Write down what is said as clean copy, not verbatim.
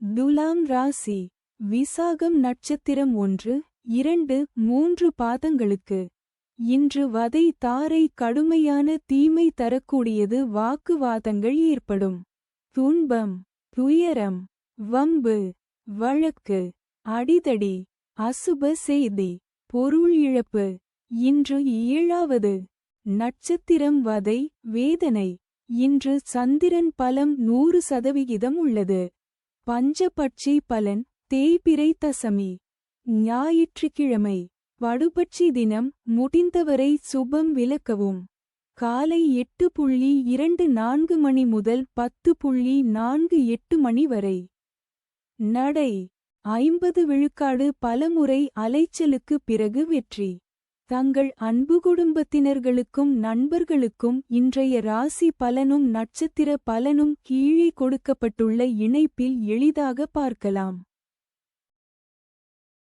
துலாம் ராசி. விசாகம் நட்சத்திரம் 1, 2, 3 பாதங்களுக்கு. இன்று வதை தாரை கடுமையான தீமை தரக்கூடியது. வாக்குவாதங்கள் ஏற்படும். துன்பம், துயரம், வம்பு, வழக்கு, அடிதடி, அசுப செய்தி, பொருள் இழப்பு. இன்று 7வது நட்சத்திரம் வதை, வேதனை. இன்று சந்திரன் பலம் 100% உள்ளது. பஞ்சபட்சி பலன், தேய்பிறை தசமி. ஞாயிற்றுக்கிழமை. படுபட்சி தினம். முடிந்தவரை சுபம் விலக்கவும். காலை 8:24 மணி முதல் 10:48 மணி வரை. நடை 50 விழுக்காடு. பலமுறை அலைச்சலுக்கு பிறகு வெற்றி. தங்கள் அன்பு குடும்பத்தினர்களுக்கும் நண்பர்களுக்கும் இன்றைய ராசி பலனும் நட்சத்திர பலனும் கீழே கொடுக்கப்பட்டுள்ள இணைப்பில் எளிதாக பார்க்கலாம்.